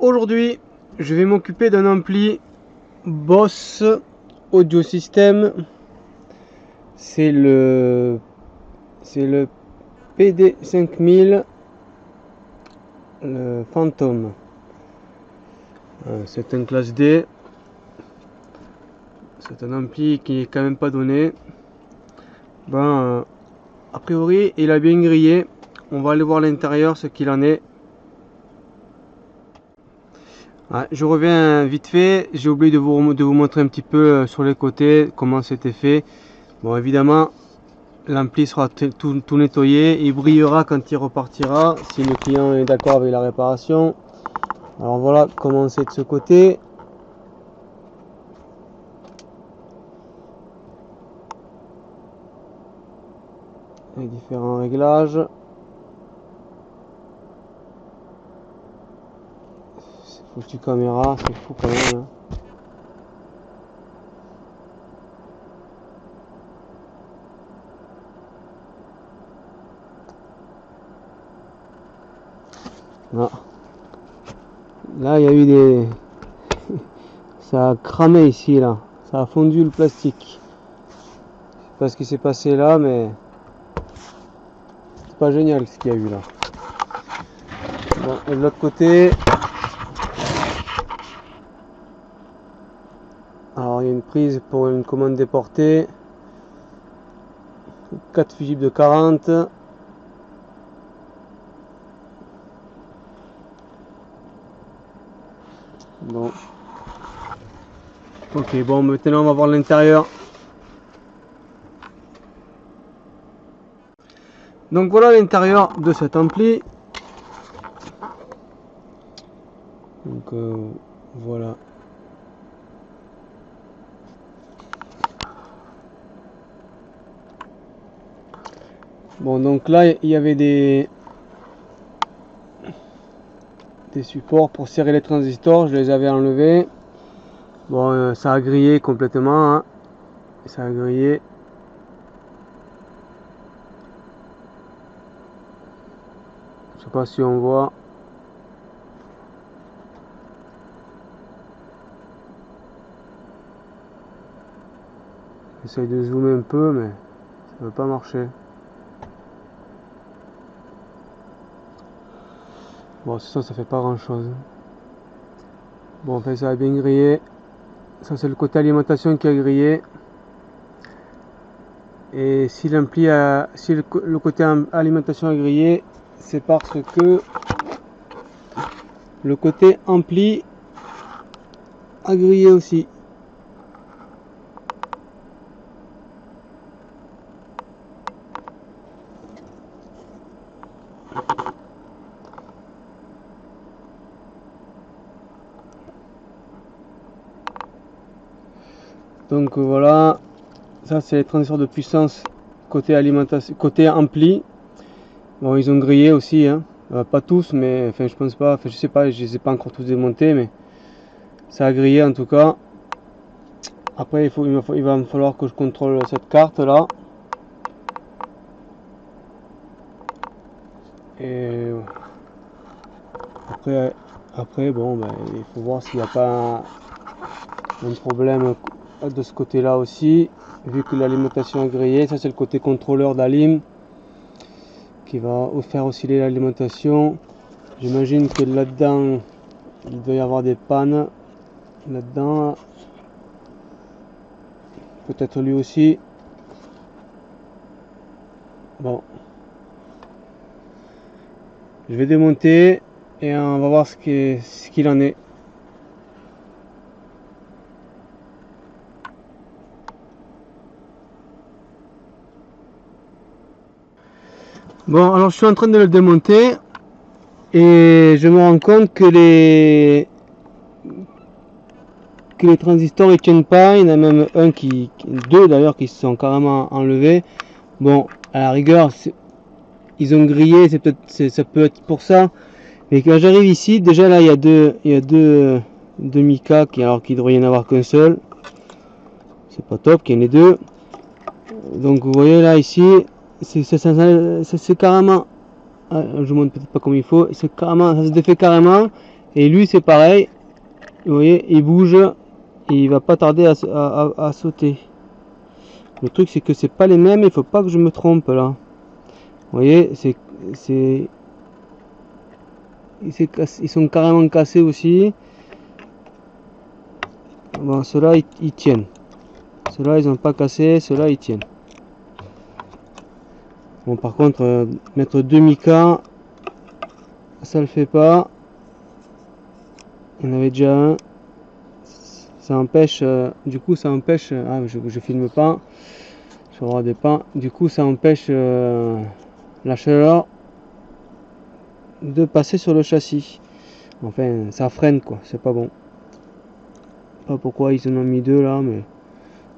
aujourd'hui, je vais m'occuper d'un ampli Boss Audio System. C'est le PD5000 le Phantom. C'est un classe D. C'est un ampli qui est quand même pas donné. A priori, il a bien grillé. On va aller voir l'intérieur, ce qu'il en est. Je reviens vite fait. J'ai oublié de vous montrer un petit peu sur les côtés comment c'était fait. Bon, évidemment, l'ampli sera tout nettoyé. Il brillera quand il repartira, si le client est d'accord avec la réparation. Alors voilà comment c'est de ce côté. Les différents réglages. C'est foutu caméra, c'est fou quand même. Hein. Ah. Là il y a eu des... ça a cramé ici là. Ça a fondu le plastique. Je sais pas ce qui s'est passé là, mais c'est pas génial ce qu'il y a eu là. Bon, et de l'autre côté, alors il y a une prise pour une commande déportée, 4 fusibles de 40. Bon. Ok, bon, maintenant on va voir l'intérieur. Donc voilà l'intérieur de cet ampli. Donc voilà. Bon, donc là il y avait des supports pour serrer les transistors, je les avais enlevés. Bon, ça a grillé complètement, hein. Ça a grillé. Je sais pas si on voit. J'essaye de zoomer un peu, mais ça veut pas marcher. Bon, ça fait pas grand chose. Bon, en fait, ça a bien grillé. Ça, c'est le côté alimentation qui a grillé. Et si l'ampli a, si le côté alimentation a grillé, c'est parce que le côté ampli a grillé aussi. Donc voilà, ça c'est les transistors de puissance côté alimentation, côté ampli. Bon, ils ont grillé aussi, hein. Pas tous, mais enfin je pense pas, enfin je sais pas, je les ai pas encore tous démontés, mais ça a grillé en tout cas. Après il va me falloir que je contrôle cette carte là. Et après bon, il faut voir s'il n'y a pas un problème de ce côté là aussi, vu que l'alimentation est grillée. Ça c'est le côté contrôleur d'alim qui va faire osciller l'alimentation. J'imagine que là-dedans il doit y avoir des pannes là-dedans, peut-être lui aussi. Bon, je vais démonter et on va voir ce qu'il en est. Bon, alors je suis en train de le démonter et je me rends compte que les transistors ils tiennent pas. Il y en a même deux d'ailleurs qui se sont carrément enlevés. Bon, à la rigueur, ils ont grillé, ça peut être pour ça. Mais quand j'arrive ici, déjà là il y a deux mica qui devrait y en avoir qu'un seul. C'est pas top qu'il y en ait deux. Donc vous voyez là ici, c'est carrément, je vous montre peut-être pas comme il faut, c'est carrément, ça se défait carrément. Et lui c'est pareil, vous voyez, il bouge et il va pas tarder à sauter. Le truc c'est que c'est pas les mêmes, il faut pas que je me trompe là. Vous voyez, ils sont carrément cassés aussi. Bon, ceux-là ils tiennent. Ceux-là ils ont pas cassé, ceux-là ils tiennent. Bon, par contre, mettre 2 mica, ça le fait pas. Il y en avait déjà un. Ça empêche, du coup ça empêche, je filme pas, je regarde pas, du coup ça empêche la chaleur de passer sur le châssis. Enfin ça freine quoi, c'est pas bon. Pas pourquoi ils en ont mis 2 là, mais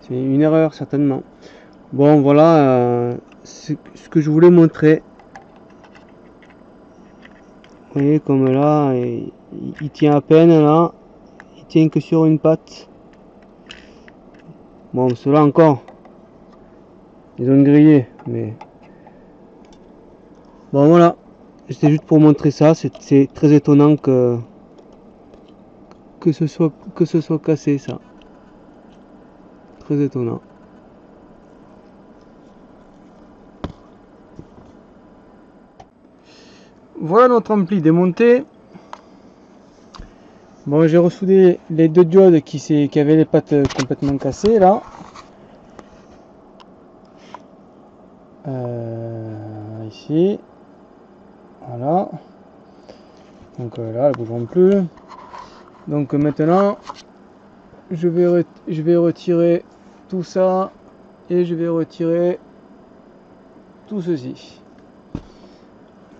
c'est une erreur certainement. Bon voilà, c'est ce que je voulais montrer. Vous voyez comme là, il tient à peine là, il tient que sur une patte. Bon ceux-là encore, ils ont grillé, mais bon voilà, c'était juste pour montrer ça. C'est très étonnant que ce soit cassé ça. Très étonnant. Voilà notre ampli démonté. Bon, j'ai ressoudé les 2 diodes qui avaient les pattes complètement cassées là. Ici. Voilà. Donc là, elles ne bougeront plus. Donc maintenant, je vais retirer tout ça et je vais retirer tout ceci.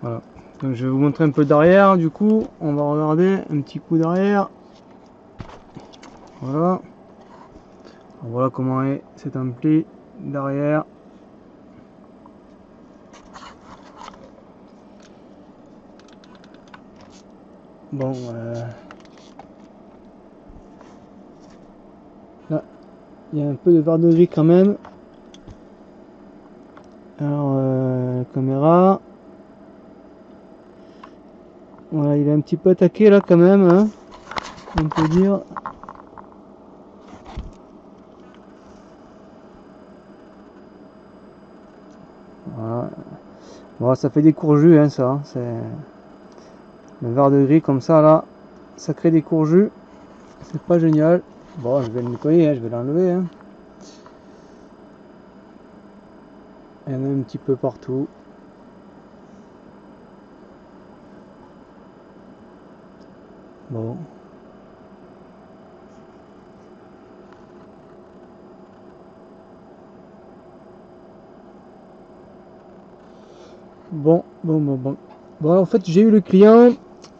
Voilà. Donc je vais vous montrer un peu d'arrière. Du coup, on va regarder un petit coup d'arrière. Voilà. Voilà comment est cet ampli d'arrière. Bon, là, il y a un peu de varderie quand même. Alors, la caméra. Voilà, il est un petit peu attaqué là quand même, hein, on peut dire. Voilà. Bon, ça fait des courjus, hein, ça. C'est le verre de gris comme ça là, ça crée des courjus. C'est pas génial. Bon, je vais le nettoyer, hein, je vais l'enlever. Hein. Il y en a un petit peu partout. Bon. Bon. Bon, en fait, j'ai eu le client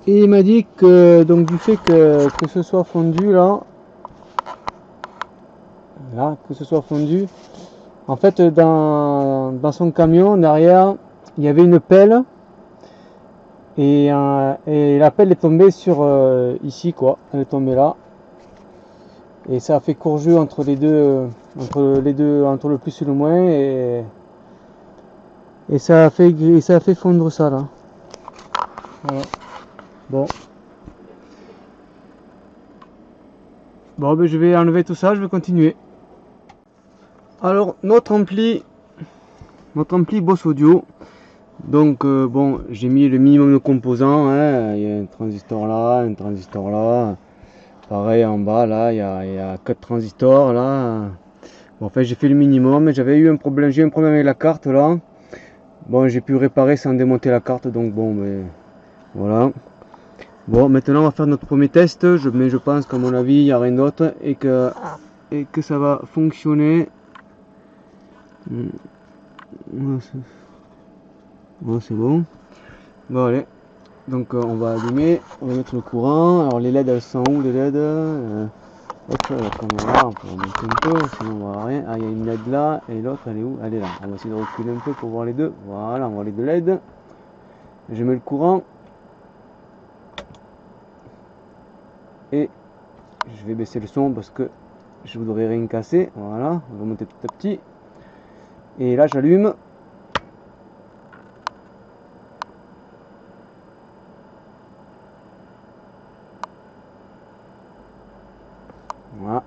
et il m'a dit que, donc, du fait que ce soit fondu là, que ce soit fondu, en fait, dans son camion derrière, il y avait une pelle et la pelle est tombée sur ici quoi, elle est tombée là et ça a fait courjus entre les deux, entre le plus et le moins et ça a fait fondre ça là. Voilà. Bon ben je vais enlever tout ça, je vais continuer. Alors notre ampli Boss Audio. Donc bon, j'ai mis le minimum de composants, hein. Il y a un transistor là, un transistor là. Pareil en bas là, il y a 4 transistors là. Bon, en fait j'ai fait le minimum, mais j'ai eu un problème avec la carte là. Bon, j'ai pu réparer sans démonter la carte, donc bon, ben voilà. Bon, maintenant on va faire notre premier test, mais je pense qu'à mon avis il n'y a rien d'autre et que ça va fonctionner. Bon, c'est bon. Bon, allez. Donc on va allumer, on va mettre le courant. Alors les LED elles sont où les LED hop, la caméra, on peut remonter un peu, sinon on voit rien. Ah, il y a une LED là, et l'autre elle est où? Elle est là. On va essayer de reculer un peu pour voir les deux. Voilà, on voit les deux LED. Je mets le courant. Et je vais baisser le son parce que je voudrais rien casser. Voilà, on va monter petit à petit. Et là j'allume. Voilà.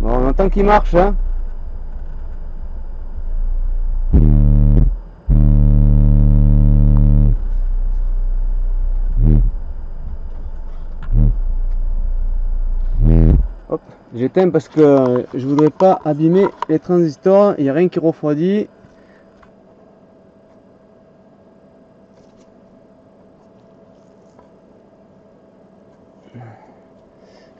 Bon, on entend qu'il marche, hein. Hop, j'éteins parce que je voudrais pas abîmer les transistors, il n'y a rien qui refroidit.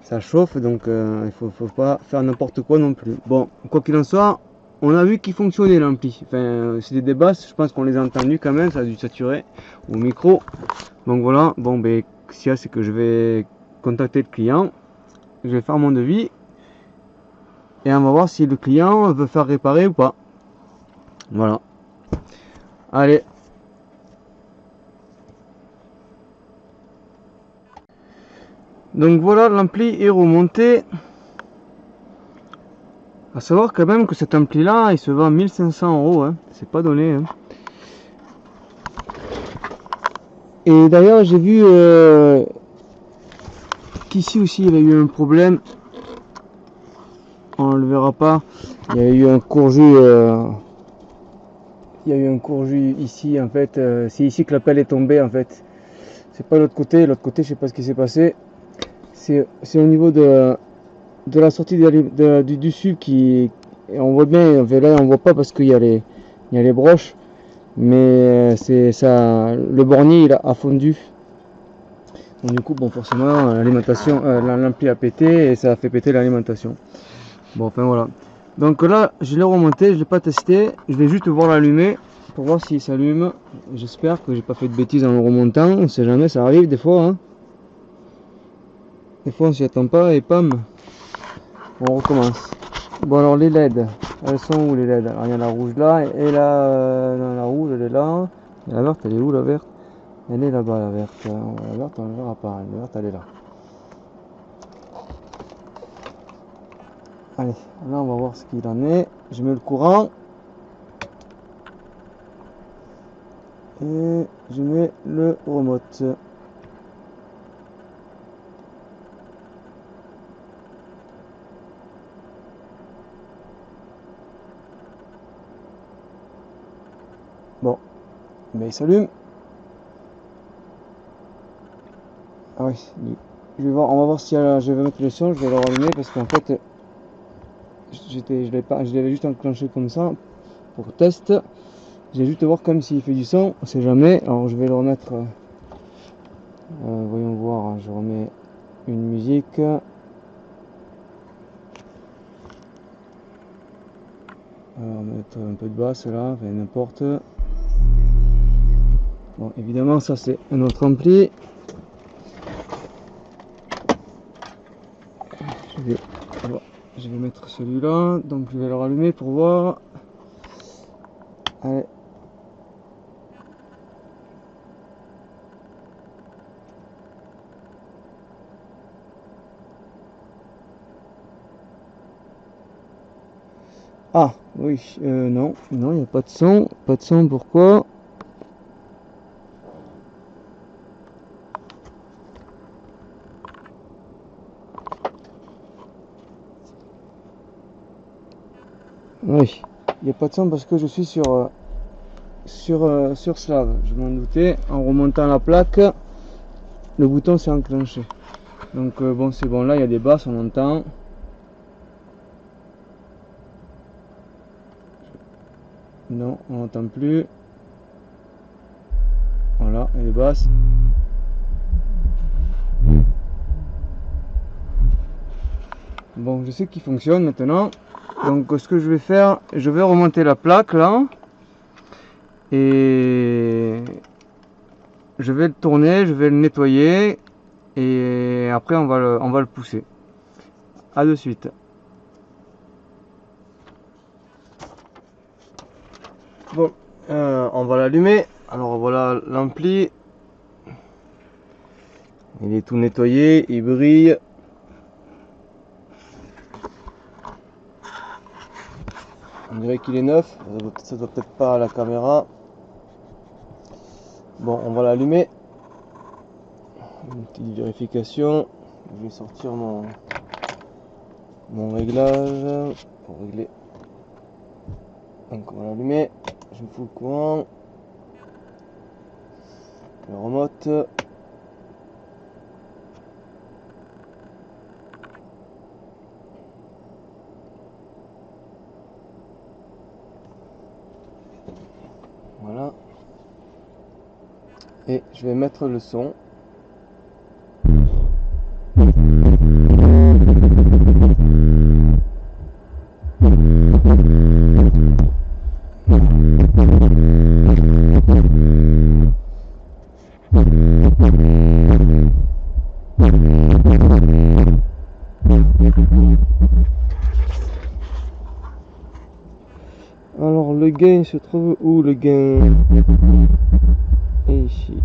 Ça chauffe, donc il faut pas faire n'importe quoi non plus. Bon, quoi qu'il en soit, on a vu qu'il fonctionnait l'ampli. Enfin, c'est des basses, je pense qu'on les a entendus quand même, ça a dû saturer au micro. Donc voilà, bon, ben, ce qu'il y a, c'est que je vais contacter le client, je vais faire mon devis, et on va voir si le client veut faire réparer ou pas. Voilà. Allez. Donc voilà, l'ampli est remonté. À savoir quand même que cet ampli là il se vend 1500 €, hein. C'est pas donné, hein. Et d'ailleurs j'ai vu qu'ici aussi il y avait eu un problème, on le verra pas, il y a eu un courju ici en fait, c'est ici que la pelle est tombée en fait, c'est pas l'autre côté je sais pas ce qui s'est passé, c'est au niveau de la sortie du sub qui, on voit bien, là on voit pas parce qu'il y a les broches, mais c'est ça, le bornier il a fondu. Donc du coup bon forcément l'alimentation, l'ampli a pété et ça a fait péter l'alimentation. Bon enfin voilà. Donc là je l'ai remonté, je l'ai pas testé, je vais juste voir l'allumer pour voir s'il s'allume. J'espère que j'ai pas fait de bêtises en le remontant, on sait jamais, ça arrive des fois, hein. Des fois on s'y attend pas et pam, on recommence. Bon alors les LED, elles sont où les LED? Alors il y a la rouge là, et là, non, la rouge elle est là, et la verte elle est où la verte? Elle est là-bas la verte, la verte on ne verra pas, la verte elle est là. Allez, là on va voir ce qu'il en est, je mets le courant, et je mets le remote. Bon, mais il s'allume. Ah oui, je vais voir, on va voir si je vais mettre le son, je vais le rallumer parce qu'en fait je l'avais juste enclenché comme ça pour test. J'ai juste voir comme s'il fait du son, on sait jamais. Alors je vais le remettre, voyons voir, je remets une musique. On va mettre un peu de basse là, enfin n'importe. Bon, évidemment ça c'est un autre ampli. Je vais mettre celui-là, donc je vais le rallumer pour voir. Allez. Ah oui, non, il n'y a pas de son. Pas de son, pourquoi? Oui, il n'y a pas de son parce que je suis sur Slave. Je m'en doutais, en remontant la plaque, le bouton s'est enclenché. Donc bon, c'est bon, là il y a des basses, on entend. Non, on n'entend plus. Voilà, et les basses. Bon, je sais qu'il fonctionne maintenant. Donc ce que je vais faire, je vais remonter la plaque là. Et je vais le tourner, je vais le nettoyer. Et après on va le pousser. A de suite. Bon, on va l'allumer. Alors voilà l'ampli. Il est tout nettoyé, il brille. On dirait qu'il est neuf. Ça doit peut-être pas à la caméra. Bon, on va l'allumer. Une petite vérification. Je vais sortir mon réglage pour régler. Donc on va l'allumer. Je me fous le courant. Le remote. Voilà. Et je vais mettre le son. Alors le gain se trouve où? Le gain est ici.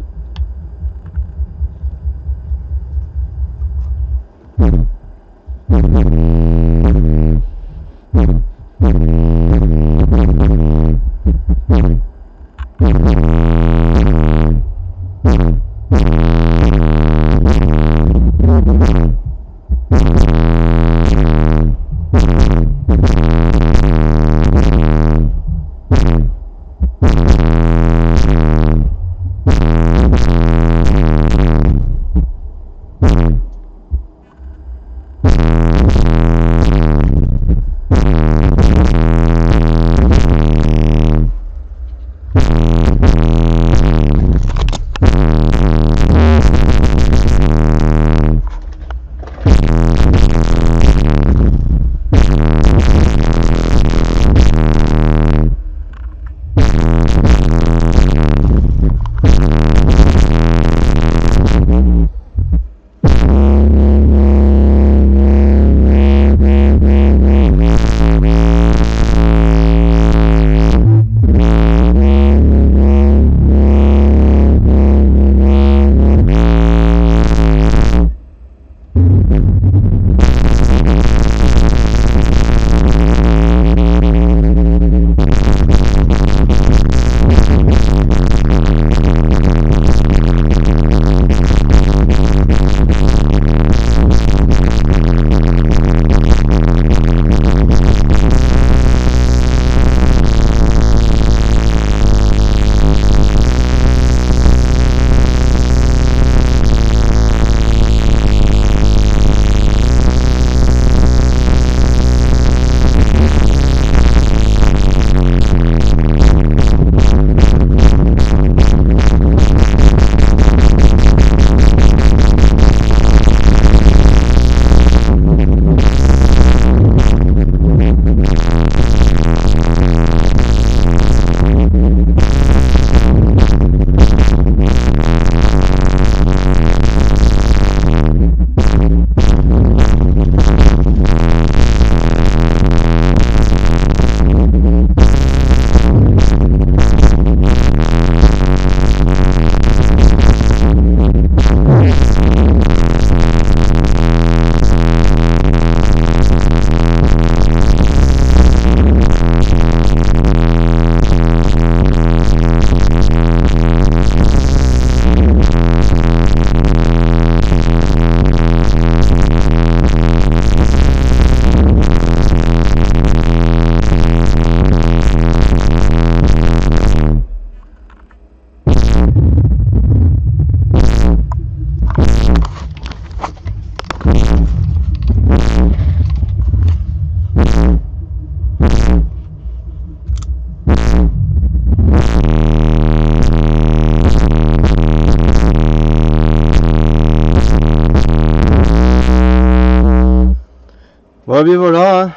Bon, bien voilà, hein.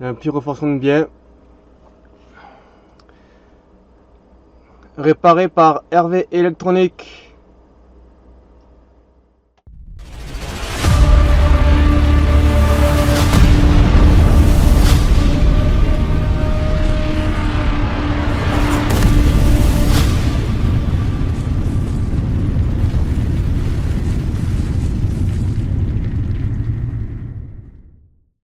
Un petit renforcement de bien. Réparé par Hervé Électronique.